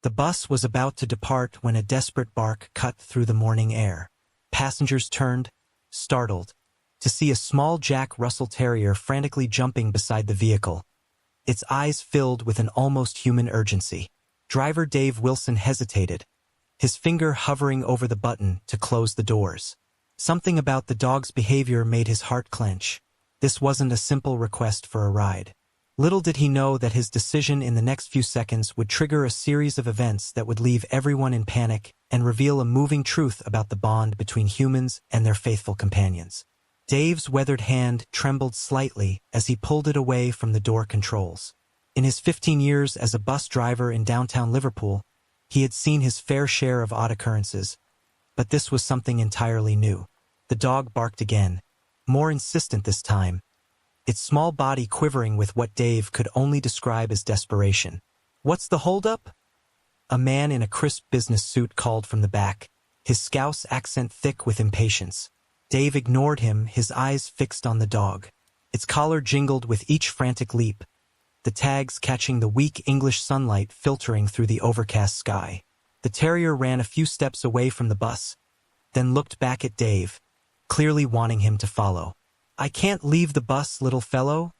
The bus was about to depart when a desperate bark cut through the morning air. Passengers turned, startled, to see a small Jack Russell Terrier frantically jumping beside the vehicle, its eyes filled with an almost human urgency. Driver Dave Wilson hesitated, his finger hovering over the button to close the doors. Something about the dog's behavior made his heart clench. This wasn't a simple request for a ride. Little did he know that his decision in the next few seconds would trigger a series of events that would leave everyone in panic and reveal a moving truth about the bond between humans and their faithful companions. Dave's weathered hand trembled slightly as he pulled it away from the door controls. In his 15 years as a bus driver in downtown Liverpool, he had seen his fair share of odd occurrences, but this was something entirely new. The dog barked again, more insistent this time, its small body quivering with what Dave could only describe as desperation. "What's the holdup?" A man in a crisp business suit called from the back, his Scouse accent thick with impatience. Dave ignored him, his eyes fixed on the dog. Its collar jingled with each frantic leap, the tags catching the weak English sunlight filtering through the overcast sky. The terrier ran a few steps away from the bus, then looked back at Dave, clearly wanting him to follow. "I can't leave the bus, little fellow,"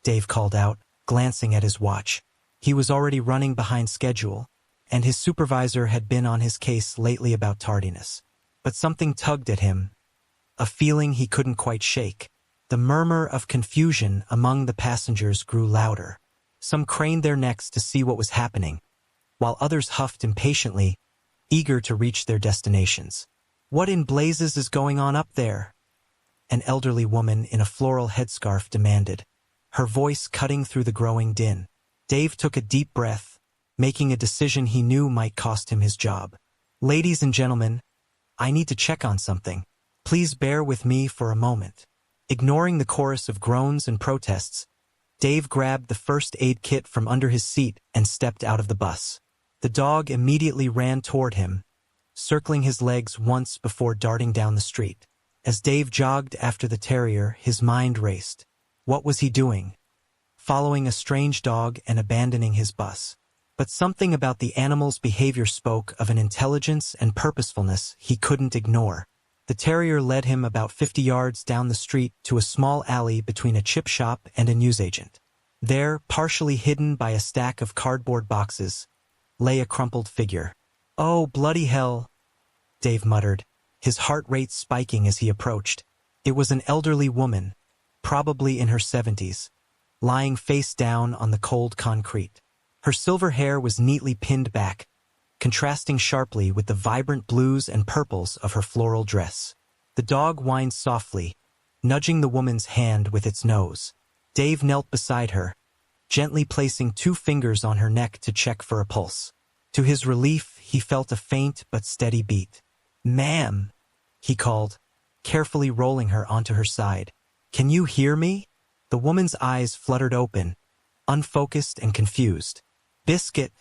Dave called out, glancing at his watch. He was already running behind schedule, and his supervisor had been on his case lately about tardiness. But something tugged at him, a feeling he couldn't quite shake. The murmur of confusion among the passengers grew louder. Some craned their necks to see what was happening, while others huffed impatiently, eager to reach their destinations. "What in blazes is going on up there?" an elderly woman in a floral headscarf demanded, her voice cutting through the growing din. Dave took a deep breath, making a decision he knew might cost him his job. "Ladies and gentlemen, I need to check on something. Please bear with me for a moment." Ignoring the chorus of groans and protests, Dave grabbed the first aid kit from under his seat and stepped out of the bus. The dog immediately ran toward him, circling his legs once before darting down the street. As Dave jogged after the terrier, his mind raced. What was he doing? Following a strange dog and abandoning his bus. But something about the animal's behavior spoke of an intelligence and purposefulness he couldn't ignore. The terrier led him about 50 yards down the street to a small alley between a chip shop and a newsagent. There, partially hidden by a stack of cardboard boxes, lay a crumpled figure. "Oh, bloody hell," Dave muttered, his heart rate spiking as he approached. It was an elderly woman, probably in her 70s, lying face down on the cold concrete. Her silver hair was neatly pinned back, contrasting sharply with the vibrant blues and purples of her floral dress. The dog whined softly, nudging the woman's hand with its nose. Dave knelt beside her, gently placing 2 fingers on her neck to check for a pulse. To his relief, he felt a faint but steady beat. "Ma'am," he called, carefully rolling her onto her side. "Can you hear me?" The woman's eyes fluttered open, unfocused and confused. "Biscuit,"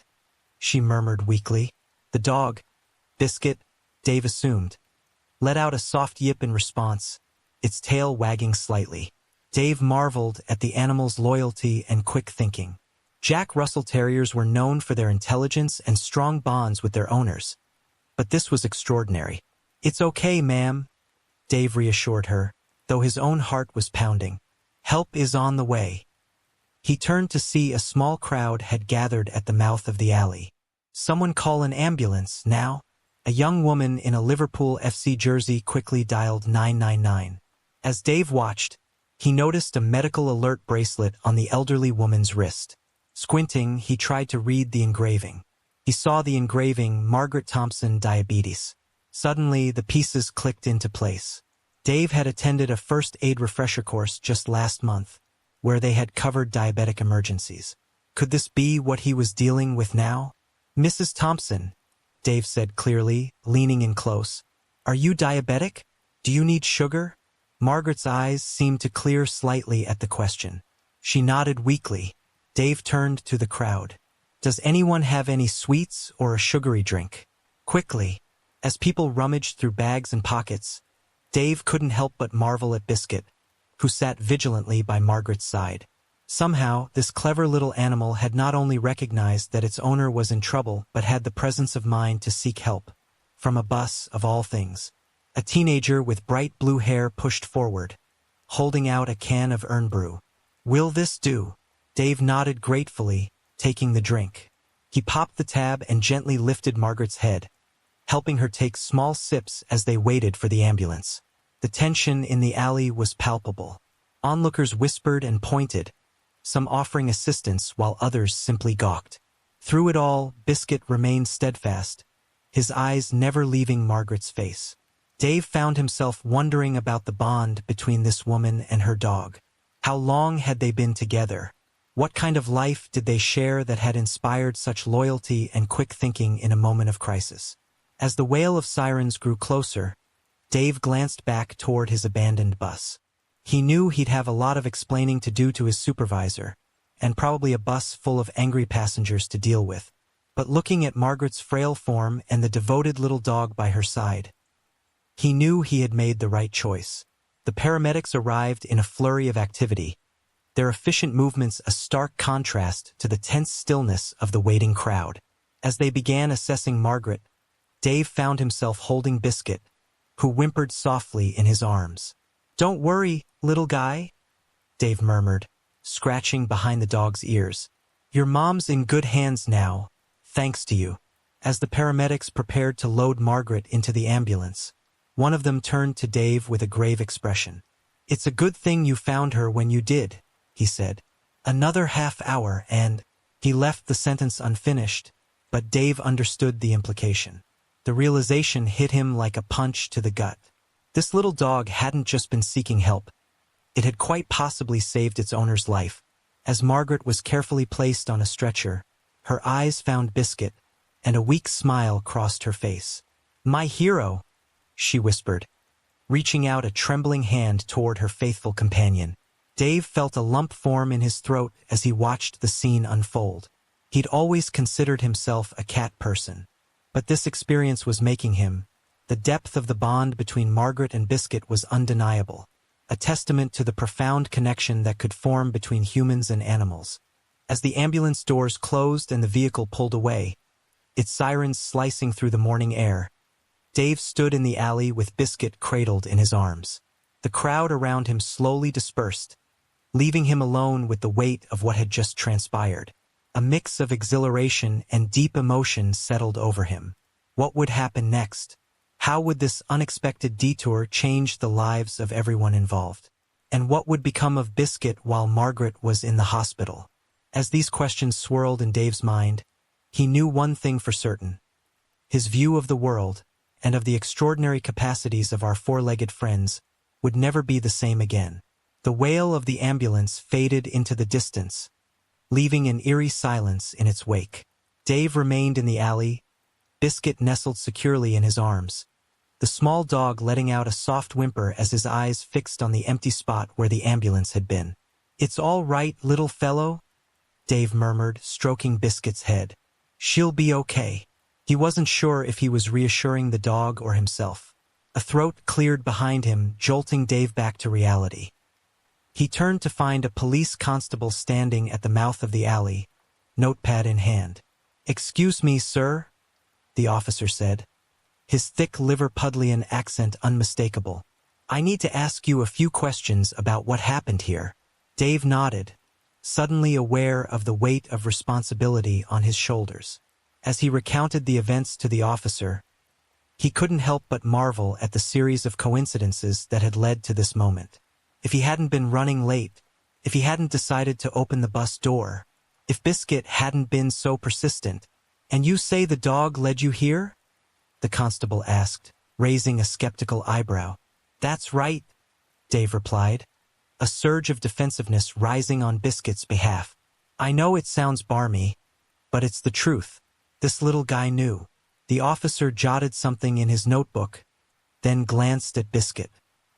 she murmured weakly. The dog, Biscuit, Dave assumed, let out a soft yip in response, its tail wagging slightly. Dave marveled at the animal's loyalty and quick thinking. Jack Russell Terriers were known for their intelligence and strong bonds with their owners, but this was extraordinary. "It's okay, ma'am," Dave reassured her, though his own heart was pounding. "Help is on the way." He turned to see a small crowd had gathered at the mouth of the alley. "Someone call an ambulance, now." A young woman in a Liverpool FC jersey quickly dialed 999. As Dave watched, he noticed a medical alert bracelet on the elderly woman's wrist. Squinting, he tried to read the engraving. He saw the engraving, Margaret Thompson, diabetes. Suddenly, the pieces clicked into place. Dave had attended a first aid refresher course just last month, where they had covered diabetic emergencies. Could this be what he was dealing with now? "Mrs. Thompson," Dave said clearly, leaning in close. "Are you diabetic? Do you need sugar?" Margaret's eyes seemed to clear slightly at the question. She nodded weakly. Dave turned to the crowd. "Does anyone have any sweets or a sugary drink?" Quickly, as people rummaged through bags and pockets, Dave couldn't help but marvel at Biscuit, who sat vigilantly by Margaret's side. Somehow, this clever little animal had not only recognized that its owner was in trouble but had the presence of mind to seek help. From a bus, of all things. A teenager with bright blue hair pushed forward, holding out a can of Irn-Bru. "Will this do?" Dave nodded gratefully, taking the drink. He popped the tab and gently lifted Margaret's head, helping her take small sips as they waited for the ambulance. The tension in the alley was palpable. Onlookers whispered and pointed, some offering assistance while others simply gawked. Through it all, Biscuit remained steadfast, his eyes never leaving Margaret's face. Dave found himself wondering about the bond between this woman and her dog. How long had they been together? What kind of life did they share that had inspired such loyalty and quick thinking in a moment of crisis? As the wail of sirens grew closer, Dave glanced back toward his abandoned bus. He knew he'd have a lot of explaining to do to his supervisor, and probably a bus full of angry passengers to deal with. But looking at Margaret's frail form and the devoted little dog by her side, he knew he had made the right choice. The paramedics arrived in a flurry of activity, their efficient movements a stark contrast to the tense stillness of the waiting crowd. As they began assessing Margaret, Dave found himself holding Biscuit, who whimpered softly in his arms. "Don't worry, little guy," Dave murmured, scratching behind the dog's ears. "Your mom's in good hands now, thanks to you." As the paramedics prepared to load Margaret into the ambulance, one of them turned to Dave with a grave expression. "It's a good thing you found her when you did," he said. "Another half hour and—" He left the sentence unfinished, but Dave understood the implication. The realization hit him like a punch to the gut. This little dog hadn't just been seeking help. It had quite possibly saved its owner's life. As Margaret was carefully placed on a stretcher, her eyes found Biscuit, and a weak smile crossed her face. "My hero," she whispered, reaching out a trembling hand toward her faithful companion. Dave felt a lump form in his throat as he watched the scene unfold. He'd always considered himself a cat person, but this experience was making him. The depth of the bond between Margaret and Biscuit was undeniable, a testament to the profound connection that could form between humans and animals. As the ambulance doors closed and the vehicle pulled away, its sirens slicing through the morning air, Dave stood in the alley with Biscuit cradled in his arms. The crowd around him slowly dispersed, leaving him alone with the weight of what had just transpired. A mix of exhilaration and deep emotion settled over him. What would happen next? How would this unexpected detour change the lives of everyone involved? And what would become of Biscuit while Margaret was in the hospital? As these questions swirled in Dave's mind, he knew one thing for certain. His view of the world, and of the extraordinary capacities of our four-legged friends, would never be the same again. The wail of the ambulance faded into the distance, leaving an eerie silence in its wake. Dave remained in the alley, Biscuit nestled securely in his arms, the small dog letting out a soft whimper as his eyes fixed on the empty spot where the ambulance had been. "It's all right, little fellow," Dave murmured, stroking Biscuit's head. "She'll be okay." He wasn't sure if he was reassuring the dog or himself. A throat cleared behind him, jolting Dave back to reality. He turned to find a police constable standing at the mouth of the alley, notepad in hand. "Excuse me, sir," the officer said, his thick Liverpudlian accent unmistakable. "I need to ask you a few questions about what happened here." Dave nodded, suddenly aware of the weight of responsibility on his shoulders. As he recounted the events to the officer, he couldn't help but marvel at the series of coincidences that had led to this moment. If he hadn't been running late, if he hadn't decided to open the bus door, if Biscuit hadn't been so persistent. "And you say the dog led you here?" the constable asked, raising a skeptical eyebrow. "That's right," Dave replied, a surge of defensiveness rising on Biscuit's behalf. "I know it sounds barmy, but it's the truth. This little guy knew." The officer jotted something in his notebook, then glanced at Biscuit.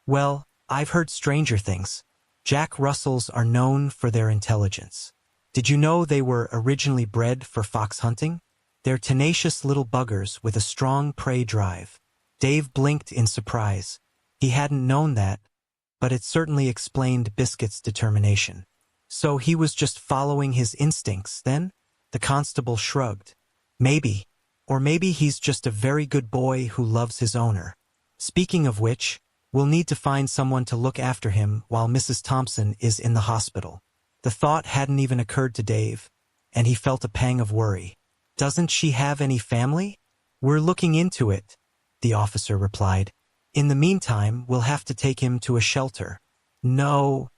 "Well, I've heard stranger things. Jack Russells are known for their intelligence. Did you know they were originally bred for fox hunting? They're tenacious little buggers with a strong prey drive." Dave blinked in surprise. He hadn't known that, but it certainly explained Biscuit's determination. So he was just following his instincts, then? The constable shrugged. Maybe. Or maybe he's just a very good boy who loves his owner. Speaking of which, we'll need to find someone to look after him while Mrs. Thompson is in the hospital. The thought hadn't even occurred to Dave, and he felt a pang of worry. Doesn't she have any family? We're looking into it, the officer replied. In the meantime, we'll have to take him to a shelter. No,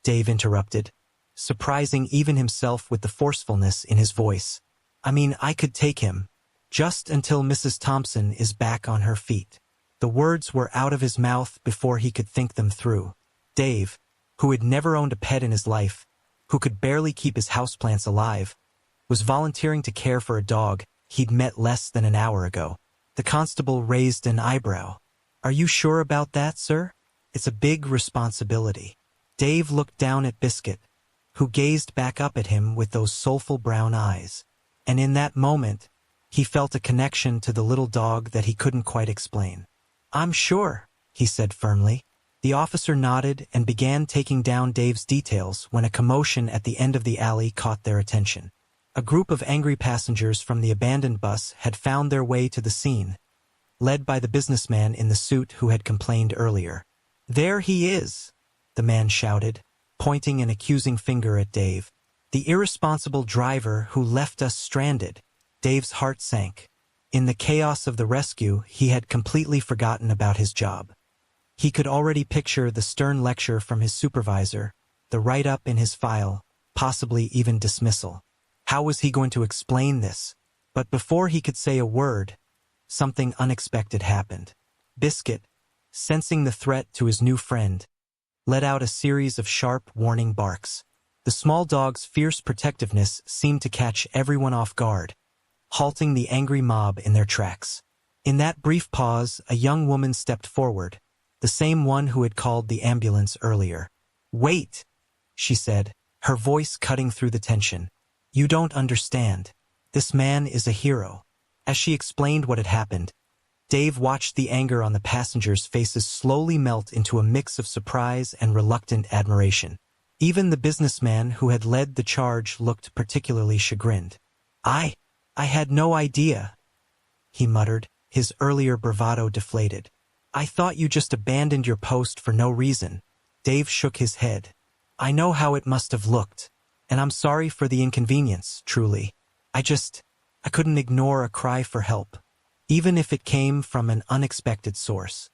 Dave interrupted, surprising even himself with the forcefulness in his voice. I mean, I could take him, just until Mrs. Thompson is back on her feet. The words were out of his mouth before he could think them through. Dave, who had never owned a pet in his life, who could barely keep his houseplants alive, was volunteering to care for a dog he'd met less than an hour ago. The constable raised an eyebrow. Are you sure about that, sir? It's a big responsibility. Dave looked down at Biscuit, who gazed back up at him with those soulful brown eyes. And in that moment, he felt a connection to the little dog that he couldn't quite explain. I'm sure, he said firmly. The officer nodded and began taking down Dave's details when a commotion at the end of the alley caught their attention. A group of angry passengers from the abandoned bus had found their way to the scene, led by the businessman in the suit who had complained earlier. There he is, the man shouted, pointing an accusing finger at Dave. The irresponsible driver who left us stranded. Dave's heart sank. In the chaos of the rescue, he had completely forgotten about his job. He could already picture the stern lecture from his supervisor, the write-up in his file, possibly even dismissal. How was he going to explain this? But before he could say a word, something unexpected happened. Biscuit, sensing the threat to his new friend, let out a series of sharp, warning barks. The small dog's fierce protectiveness seemed to catch everyone off guard, halting the angry mob in their tracks. In that brief pause, a young woman stepped forward, the same one who had called the ambulance earlier. Wait, she said, her voice cutting through the tension. You don't understand. This man is a hero. As she explained what had happened, Dave watched the anger on the passengers' faces slowly melt into a mix of surprise and reluctant admiration. Even the businessman who had led the charge looked particularly chagrined. I had no idea, he muttered, his earlier bravado deflated. I thought you just abandoned your post for no reason. Dave shook his head. I know how it must have looked, and I'm sorry for the inconvenience, truly. I couldn't ignore a cry for help, even if it came from an unexpected source.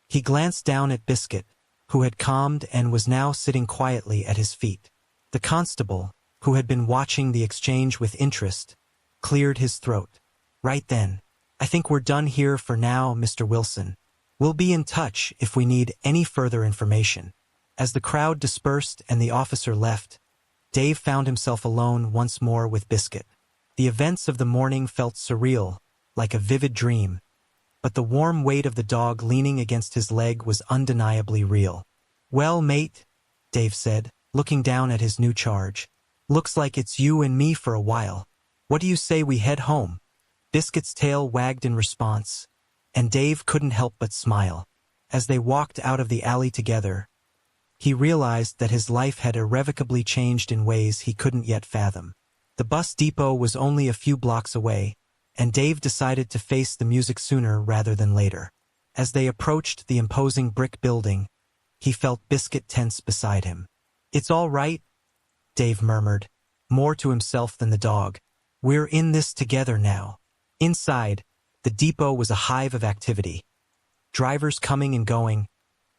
He glanced down at Biscuit, who had calmed and was now sitting quietly at his feet. The constable, who had been watching the exchange with interest, cleared his throat. Right then. I think we're done here for now, Mr. Wilson. We'll be in touch if we need any further information. As the crowd dispersed and the officer left, Dave found himself alone once more with Biscuit. The events of the morning felt surreal, like a vivid dream, but the warm weight of the dog leaning against his leg was undeniably real. Well, mate, Dave said, looking down at his new charge. Looks like it's you and me for a while. What do you say we head home? Biscuit's tail wagged in response, and Dave couldn't help but smile. As they walked out of the alley together, he realized that his life had irrevocably changed in ways he couldn't yet fathom. The bus depot was only a few blocks away, and Dave decided to face the music sooner rather than later. As they approached the imposing brick building, he felt Biscuit tense beside him. It's all right, Dave murmured, more to himself than the dog. We're in this together now. Inside, the depot was a hive of activity. Drivers coming and going,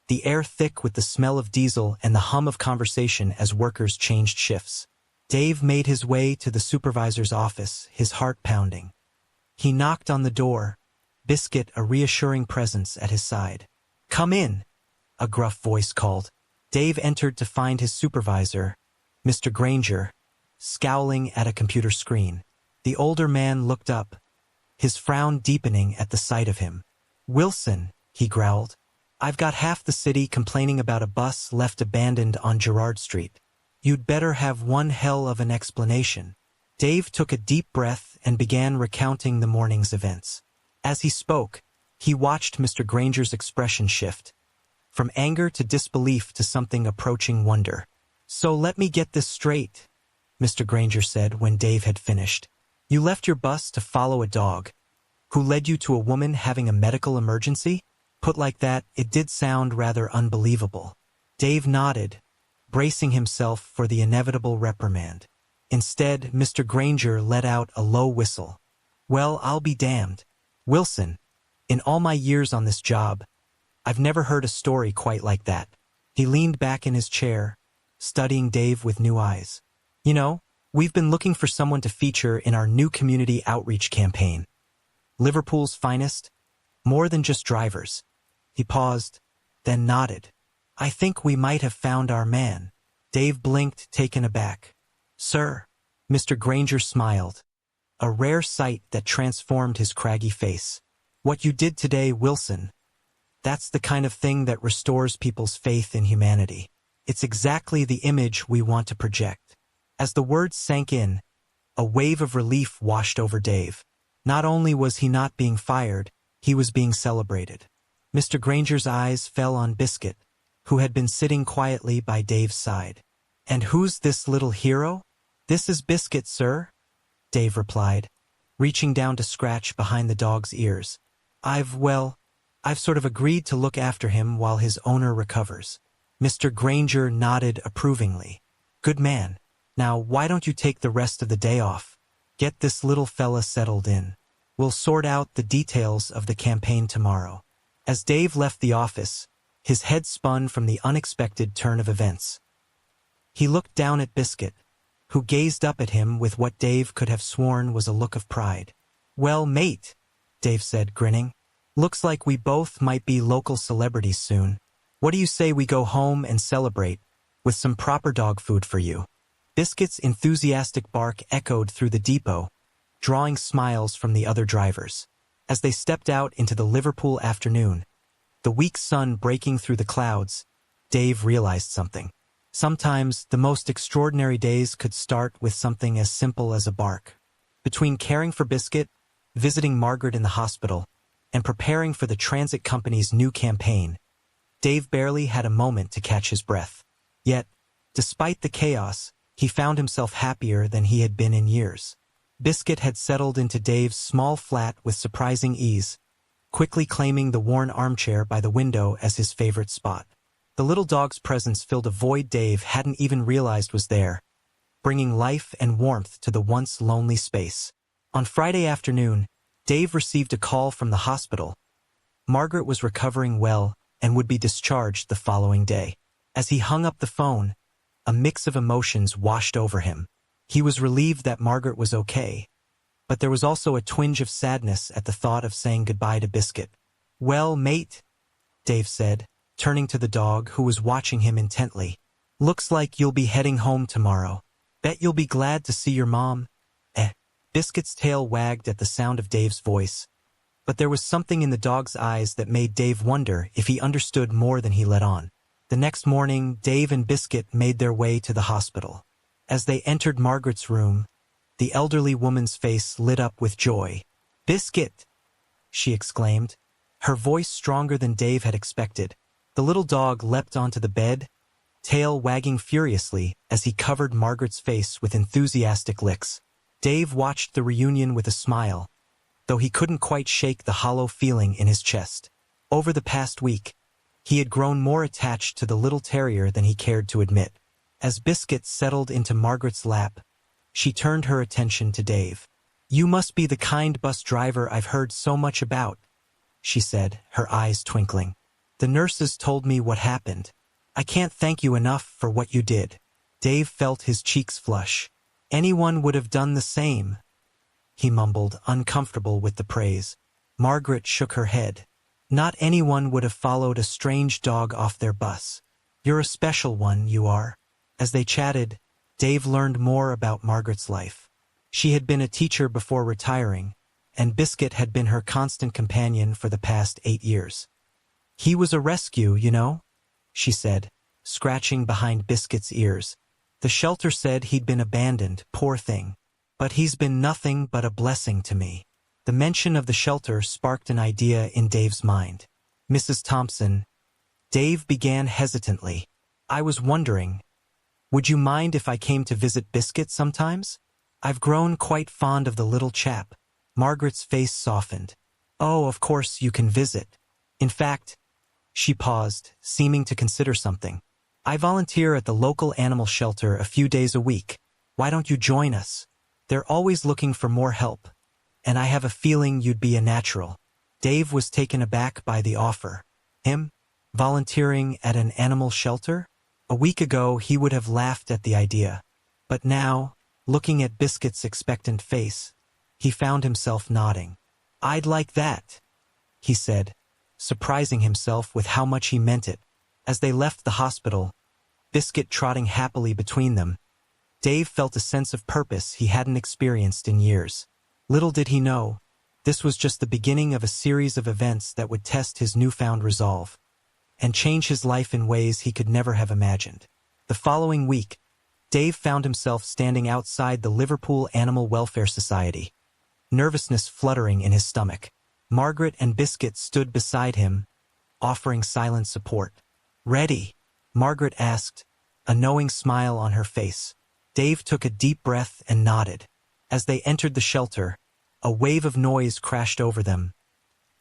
the air thick with the smell of diesel and the hum of conversation as workers changed shifts. Dave made his way to the supervisor's office, his heart pounding. He knocked on the door, Biscuit a reassuring presence at his side. Come in, a gruff voice called. Dave entered to find his supervisor, Mr. Granger, scowling at a computer screen. The older man looked up, his frown deepening at the sight of him. Wilson, he growled, I've got half the city complaining about a bus left abandoned on Gerrard Street. You'd better have one hell of an explanation. Dave took a deep breath and began recounting the morning's events. As he spoke, he watched Mr. Granger's expression shift, from anger to disbelief to something approaching wonder. So let me get this straight, Mr. Granger said when Dave had finished. You left your bus to follow a dog, who led you to a woman having a medical emergency? Put like that, it did sound rather unbelievable. Dave nodded, bracing himself for the inevitable reprimand. Instead, Mr. Granger let out a low whistle. Well, I'll be damned. Wilson, in all my years on this job, I've never heard a story quite like that. He leaned back in his chair, studying Dave with new eyes. You know, we've been looking for someone to feature in our new community outreach campaign. Liverpool's finest, more than just drivers. He paused, then nodded. I think we might have found our man. Dave blinked, taken aback. Sir, Mr. Granger smiled, a rare sight that transformed his craggy face. What you did today, Wilson, that's the kind of thing that restores people's faith in humanity. It's exactly the image we want to project. As the words sank in, a wave of relief washed over Dave. Not only was he not being fired, he was being celebrated. Mr. Granger's eyes fell on Biscuit, who had been sitting quietly by Dave's side. And who's this little hero? This is Biscuit, sir, Dave replied, reaching down to scratch behind the dog's ears. I've sort of agreed to look after him while his owner recovers. Mr. Granger nodded approvingly. Good man. Now, why don't you take the rest of the day off? Get this little fella settled in. We'll sort out the details of the campaign tomorrow. As Dave left the office, his head spun from the unexpected turn of events. He looked down at Biscuit, who gazed up at him with what Dave could have sworn was a look of pride. Well, mate, Dave said, grinning. Looks like we both might be local celebrities soon. What do you say we go home and celebrate, with some proper dog food for you? Biscuit's enthusiastic bark echoed through the depot, drawing smiles from the other drivers. As they stepped out into the Liverpool afternoon, the weak sun breaking through the clouds, Dave realized something. Sometimes the most extraordinary days could start with something as simple as a bark. Between caring for Biscuit, visiting Margaret in the hospital, and preparing for the transit company's new campaign, Dave barely had a moment to catch his breath. Yet, despite the chaos, he found himself happier than he had been in years. Biscuit had settled into Dave's small flat with surprising ease, quickly claiming the worn armchair by the window as his favorite spot. The little dog's presence filled a void Dave hadn't even realized was there, bringing life and warmth to the once lonely space. On Friday afternoon, Dave received a call from the hospital. Margaret was recovering well and would be discharged the following day. As he hung up the phone, a mix of emotions washed over him. He was relieved that Margaret was okay, but there was also a twinge of sadness at the thought of saying goodbye to Biscuit. Well, mate, Dave said, turning to the dog who was watching him intently. Looks like you'll be heading home tomorrow. Bet you'll be glad to see your mom. Biscuit's tail wagged at the sound of Dave's voice, but there was something in the dog's eyes that made Dave wonder if he understood more than he let on. The next morning, Dave and Biscuit made their way to the hospital. As they entered Margaret's room, the elderly woman's face lit up with joy. Biscuit, she exclaimed, her voice stronger than Dave had expected. The little dog leapt onto the bed, tail wagging furiously as he covered Margaret's face with enthusiastic licks. Dave watched the reunion with a smile, though he couldn't quite shake the hollow feeling in his chest. Over the past week, he had grown more attached to the little terrier than he cared to admit. As Biscuit settled into Margaret's lap, she turned her attention to Dave. You must be the kind bus driver I've heard so much about, she said, her eyes twinkling. The nurses told me what happened. I can't thank you enough for what you did. Dave felt his cheeks flush. Anyone would have done the same, he mumbled, uncomfortable with the praise. Margaret shook her head. Not anyone would have followed a strange dog off their bus. You're a special one, you are. As they chatted, Dave learned more about Margaret's life. She had been a teacher before retiring, and Biscuit had been her constant companion for the past 8 years. He was a rescue, you know, she said, scratching behind Biscuit's ears. The shelter said he'd been abandoned, poor thing. But he's been nothing but a blessing to me. The mention of the shelter sparked an idea in Dave's mind. Mrs. Thompson, Dave began hesitantly. I was wondering, Would you mind if I came to visit Biscuit sometimes? I've grown quite fond of the little chap. Margaret's face softened. Oh, of course you can visit. In fact, she paused, seeming to consider something. I volunteer at the local animal shelter a few days a week. Why don't you join us? They're always looking for more help, and I have a feeling you'd be a natural. Dave was taken aback by the offer. Him? Volunteering at an animal shelter? A week ago he would have laughed at the idea. But now, looking at Biscuit's expectant face, he found himself nodding. I'd like that, he said, surprising himself with how much he meant it. As they left the hospital, Biscuit trotting happily between them, Dave felt a sense of purpose he hadn't experienced in years. Little did he know, this was just the beginning of a series of events that would test his newfound resolve and change his life in ways he could never have imagined. The following week, Dave found himself standing outside the Liverpool Animal Welfare Society, nervousness fluttering in his stomach. Margaret and Biscuit stood beside him, offering silent support. Ready? Margaret asked, a knowing smile on her face. Dave took a deep breath and nodded. As they entered the shelter, a wave of noise crashed over them.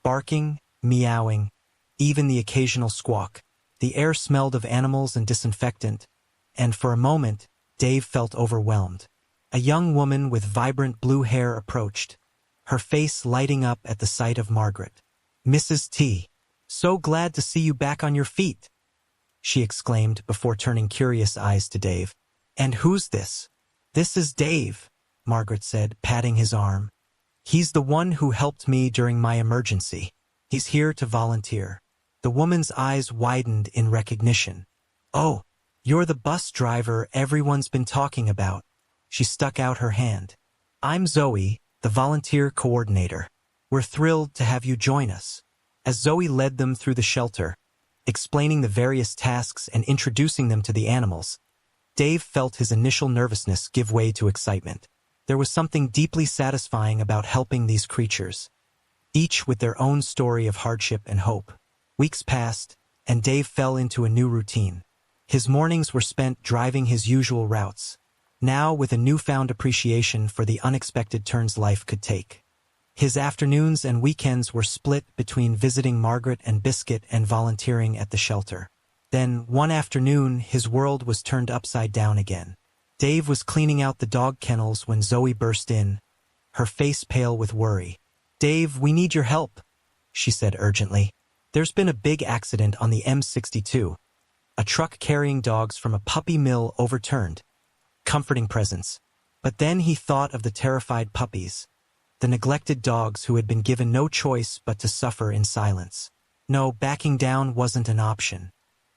Barking, meowing, even the occasional squawk. The air smelled of animals and disinfectant, and for a moment, Dave felt overwhelmed. A young woman with vibrant blue hair approached, her face lighting up at the sight of Margaret. Mrs. T, so glad to see you back on your feet, she exclaimed before turning curious eyes to Dave. And who's this? This is Dave, Margaret said, patting his arm. He's the one who helped me during my emergency. He's here to volunteer. The woman's eyes widened in recognition. Oh, you're the bus driver everyone's been talking about. She stuck out her hand. I'm Zoe, the volunteer coordinator. We're thrilled to have you join us. As Zoe led them through the shelter, explaining the various tasks and introducing them to the animals, Dave felt his initial nervousness give way to excitement. There was something deeply satisfying about helping these creatures, each with their own story of hardship and hope. Weeks passed, and Dave fell into a new routine. His mornings were spent driving his usual routes, now with a newfound appreciation for the unexpected turns life could take. His afternoons and weekends were split between visiting Margaret and Biscuit and volunteering at the shelter. Then, one afternoon, his world was turned upside down again. Dave was cleaning out the dog kennels when Zoe burst in, her face pale with worry. Dave, we need your help, she said urgently. There's been a big accident on the M62. A truck carrying dogs from a puppy mill overturned. Comforting presence. But then he thought of the terrified puppies, the neglected dogs who had been given no choice but to suffer in silence. No, backing down wasn't an option.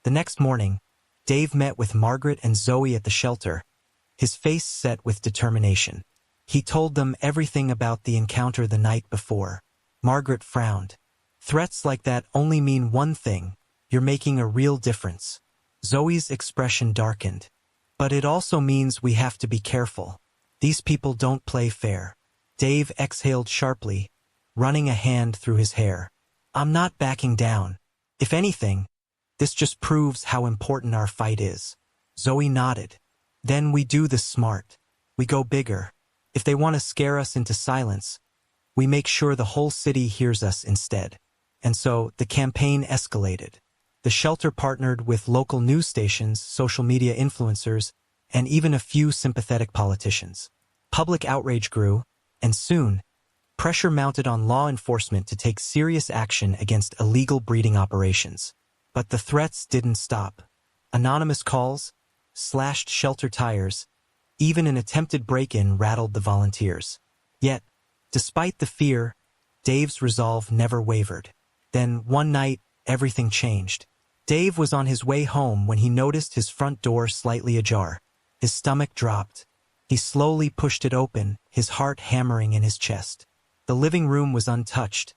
The next morning, Dave met with Margaret and Zoe at the shelter, his face set with determination. He told them everything about the encounter the night before. Margaret frowned. Threats like that only mean one thing: you're making a real difference. Zoe's expression darkened. But it also means we have to be careful. These people don't play fair. Dave exhaled sharply, running a hand through his hair. I'm not backing down. If anything, this just proves how important our fight is. Zoe nodded. Then we do this smart. We go bigger. If they want to scare us into silence, we make sure the whole city hears us instead. And so, the campaign escalated. The shelter partnered with local news stations, social media influencers, and even a few sympathetic politicians. Public outrage grew, and soon, pressure mounted on law enforcement to take serious action against illegal breeding operations. But the threats didn't stop. Anonymous calls, slashed shelter tires, even an attempted break-in rattled the volunteers. Yet, despite the fear, Dave's resolve never wavered. Then, one night, everything changed. Dave was on his way home when he noticed his front door slightly ajar. His stomach dropped. He slowly pushed it open, his heart hammering in his chest. The living room was untouched,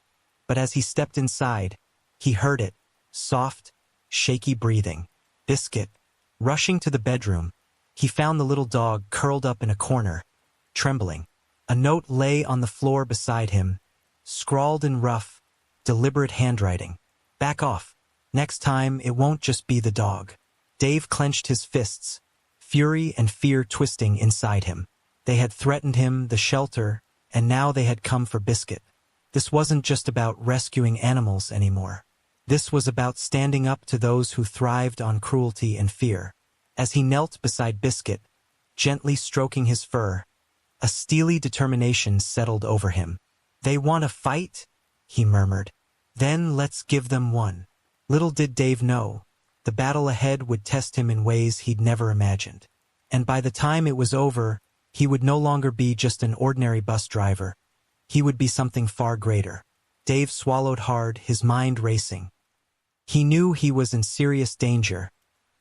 but as he stepped inside, he heard it, soft, shaky breathing. Biscuit. Rushing to the bedroom, he found the little dog curled up in a corner, trembling. A note lay on the floor beside him, scrawled in rough, deliberate handwriting. Back off. Next time, it won't just be the dog. Dave clenched his fists, fury and fear twisting inside him. They had threatened him, the shelter, and now they had come for Biscuit. This wasn't just about rescuing animals anymore. This was about standing up to those who thrived on cruelty and fear. As he knelt beside Biscuit, gently stroking his fur, a steely determination settled over him. "They want to fight?" he murmured. "Then let's give them one." Little did Dave know, the battle ahead would test him in ways he'd never imagined. And by the time it was over, he would no longer be just an ordinary bus driver. He would be something far greater. Dave swallowed hard, his mind racing. He knew he was in serious danger,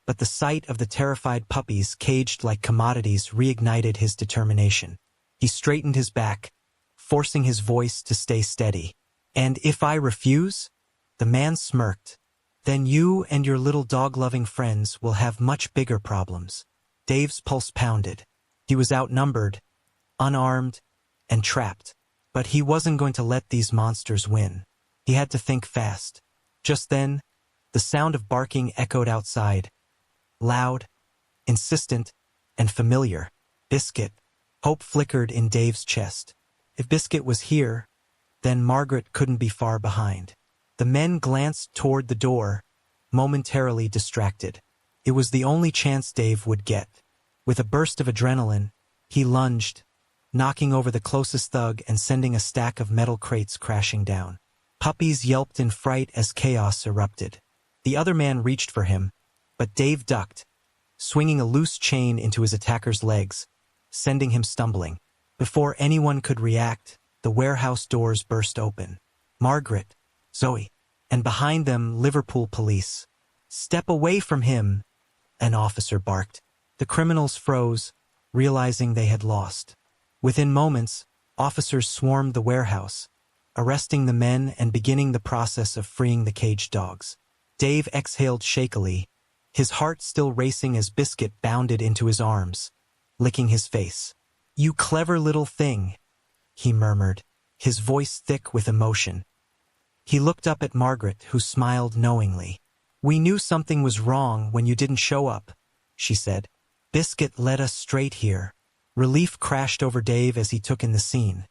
but the sight of the terrified puppies caged like commodities reignited his determination. He straightened his back, forcing his voice to stay steady. "And if I refuse?" The man smirked. "Then you and your little dog-loving friends will have much bigger problems." Dave's pulse pounded. He was outnumbered, unarmed, and trapped. But he wasn't going to let these monsters win. He had to think fast. Just then, the sound of barking echoed outside. Loud, insistent, and familiar. Biscuit. Hope flickered in Dave's chest. If Biscuit was here, then Margaret couldn't be far behind. The men glanced toward the door, momentarily distracted. It was the only chance Dave would get. With a burst of adrenaline, he lunged, knocking over the closest thug and sending a stack of metal crates crashing down. Puppies yelped in fright as chaos erupted. The other man reached for him, but Dave ducked, swinging a loose chain into his attacker's legs, sending him stumbling. Before anyone could react, the warehouse doors burst open. Margaret, Zoe, and behind them Liverpool police. "Step away from him," an officer barked. The criminals froze, realizing they had lost. Within moments, officers swarmed the warehouse, arresting the men and beginning the process of freeing the caged dogs. Dave exhaled shakily, his heart still racing as Biscuit bounded into his arms, licking his face. "You clever little thing," he murmured, his voice thick with emotion. He looked up at Margaret, who smiled knowingly. "We knew something was wrong when you didn't show up," she said. "Biscuit led us straight here." Relief crashed over Dave as he took in the scene.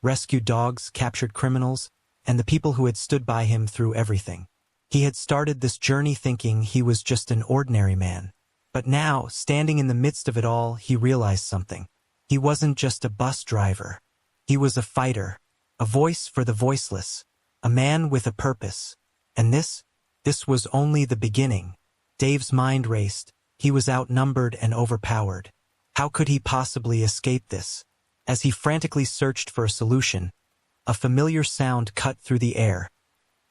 Rescued dogs, captured criminals, and the people who had stood by him through everything. He had started this journey thinking he was just an ordinary man. But now, standing in the midst of it all, he realized something. He wasn't just a bus driver. He was a fighter, a voice for the voiceless, a man with a purpose. And this was only the beginning. Dave's mind raced. He was outnumbered and overpowered. How could he possibly escape this? As he frantically searched for a solution, a familiar sound cut through the air.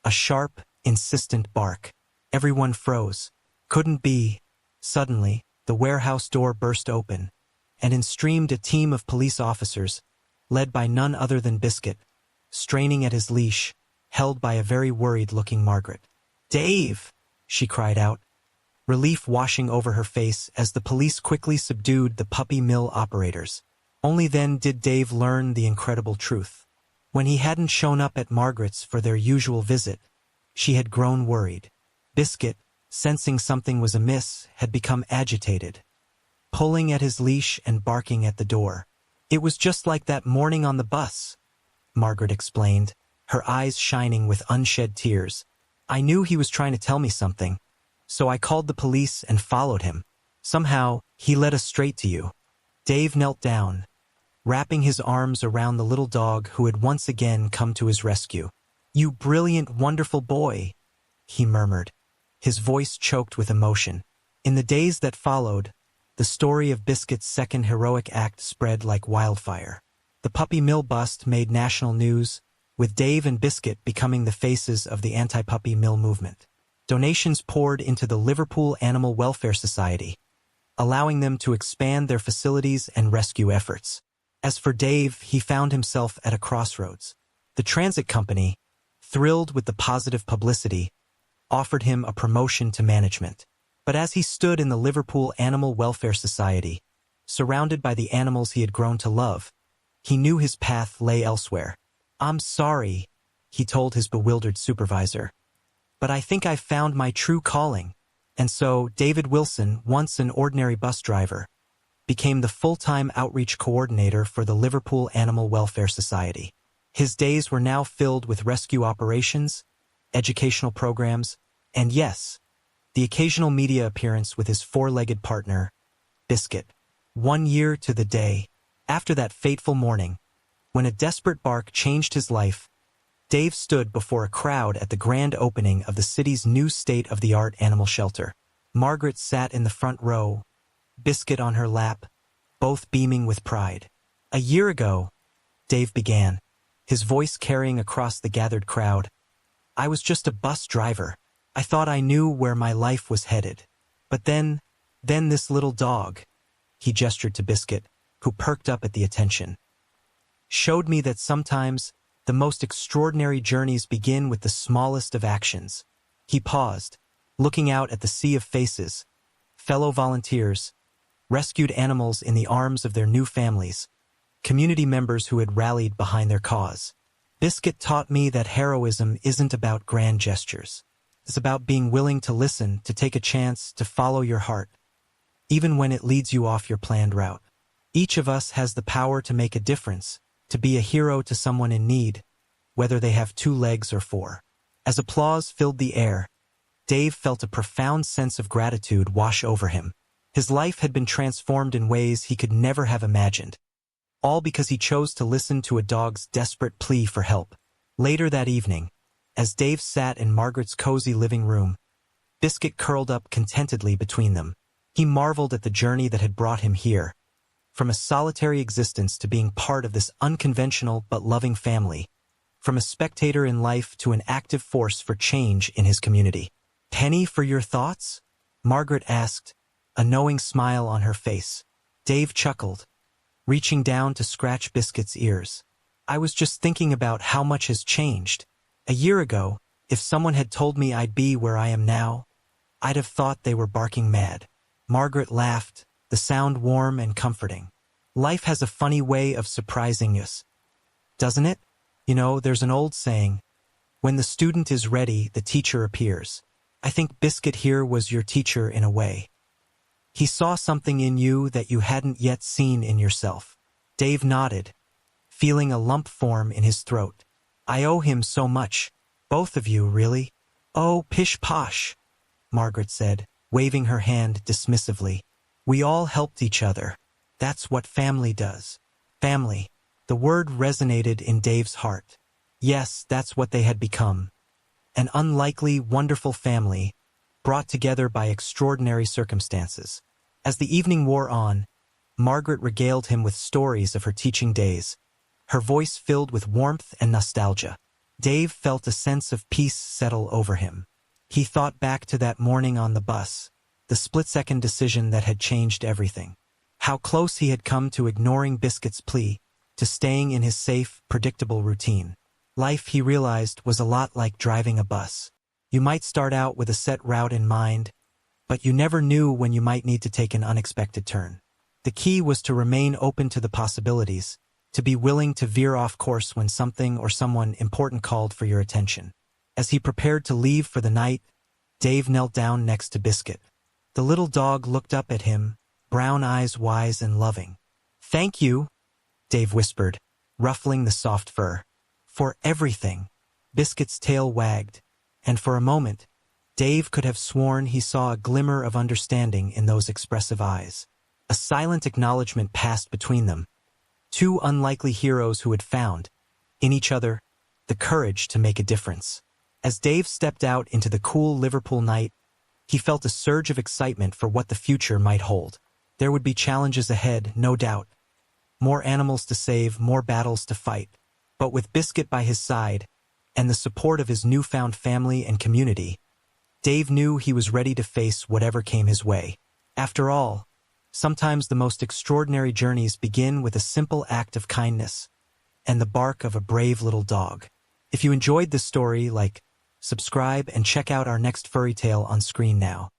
A sharp, insistent bark. Everyone froze. Couldn't be. Suddenly, the warehouse door burst open, and in streamed a team of police officers, led by none other than Biscuit, straining at his leash, held by a very worried-looking Margaret. "Dave!" she cried out, relief washing over her face as the police quickly subdued the puppy mill operators. Only then did Dave learn the incredible truth. When he hadn't shown up at Margaret's for their usual visit, she had grown worried. Biscuit, sensing something was amiss, had become agitated, pulling at his leash and barking at the door. "It was just like that morning on the bus," Margaret explained, her eyes shining with unshed tears. "I knew he was trying to tell me something, so I called the police and followed him. Somehow, he led us straight to you." Dave knelt down, wrapping his arms around the little dog who had once again come to his rescue. "You brilliant, wonderful boy," he murmured, his voice choked with emotion. In the days that followed, the story of Biscuit's second heroic act spread like wildfire. The puppy mill bust made national news, with Dave and Biscuit becoming the faces of the anti-puppy mill movement. Donations poured into the Liverpool Animal Welfare Society, allowing them to expand their facilities and rescue efforts. As for Dave, he found himself at a crossroads. The transit company, thrilled with the positive publicity, offered him a promotion to management. But as he stood in the Liverpool Animal Welfare Society, surrounded by the animals he had grown to love, he knew his path lay elsewhere. "I'm sorry," he told his bewildered supervisor, "but I think I've found my true calling." And so, David Wilson, once an ordinary bus driver, became the full-time outreach coordinator for the Liverpool Animal Welfare Society. His days were now filled with rescue operations, educational programs, and yes, the occasional media appearance with his four-legged partner, Biscuit. 1 year to the day, after that fateful morning, when a desperate bark changed his life, Dave stood before a crowd at the grand opening of the city's new state-of-the-art animal shelter. Margaret sat in the front row, Biscuit on her lap, both beaming with pride. "A year ago," Dave began, his voice carrying across the gathered crowd, "I was just a bus driver. I thought I knew where my life was headed. But then this little dog," he gestured to Biscuit, who perked up at the attention, "showed me that sometimes the most extraordinary journeys begin with the smallest of actions." He paused, looking out at the sea of faces, fellow volunteers, rescued animals in the arms of their new families, community members who had rallied behind their cause. "Biscuit taught me that heroism isn't about grand gestures. It's about being willing to listen, to take a chance, to follow your heart, even when it leads you off your planned route. Each of us has the power to make a difference, to be a hero to someone in need, whether they have 2 legs or 4. As applause filled the air, Dave felt a profound sense of gratitude wash over him. His life had been transformed in ways he could never have imagined, all because he chose to listen to a dog's desperate plea for help. Later that evening, as Dave sat in Margaret's cozy living room, Biscuit curled up contentedly between them. He marveled at the journey that had brought him here, from a solitary existence to being part of this unconventional but loving family, from a spectator in life to an active force for change in his community. "Penny for your thoughts?" Margaret asked, a knowing smile on her face. Dave chuckled, reaching down to scratch Biscuit's ears. "I was just thinking about how much has changed. A year ago, if someone had told me I'd be where I am now, I'd have thought they were barking mad." Margaret laughed, the sound warm and comforting. "Life has a funny way of surprising us, doesn't it? You know, there's an old saying, when the student is ready, the teacher appears. I think Biscuit here was your teacher in a way. He saw something in you that you hadn't yet seen in yourself." Dave nodded, feeling a lump form in his throat. "I owe him so much. Both of you, really." "Oh, pish-posh," Margaret said, waving her hand dismissively. "We all helped each other. That's what family does." Family. The word resonated in Dave's heart. Yes, that's what they had become. An unlikely, wonderful family, brought together by extraordinary circumstances. As the evening wore on, Margaret regaled him with stories of her teaching days, her voice filled with warmth and nostalgia. Dave felt a sense of peace settle over him. He thought back to that morning on the bus, the split-second decision that had changed everything. How close he had come to ignoring Biscuit's plea, to staying in his safe, predictable routine. Life, he realized, was a lot like driving a bus. You might start out with a set route in mind, but you never knew when you might need to take an unexpected turn. The key was to remain open to the possibilities, to be willing to veer off course when something or someone important called for your attention. As he prepared to leave for the night, Dave knelt down next to Biscuit. The little dog looked up at him, brown eyes wise and loving. "Thank you," Dave whispered, ruffling the soft fur. "For everything." Biscuit's tail wagged, and for a moment, Dave could have sworn he saw a glimmer of understanding in those expressive eyes. A silent acknowledgement passed between them, 2 unlikely heroes who had found, in each other, the courage to make a difference. As Dave stepped out into the cool Liverpool night, he felt a surge of excitement for what the future might hold. There would be challenges ahead, no doubt. More animals to save, more battles to fight. But with Biscuit by his side, and the support of his newfound family and community, Dave knew he was ready to face whatever came his way. After all, sometimes the most extraordinary journeys begin with a simple act of kindness and the bark of a brave little dog. If you enjoyed this story, subscribe and check out our next furry tale on screen now.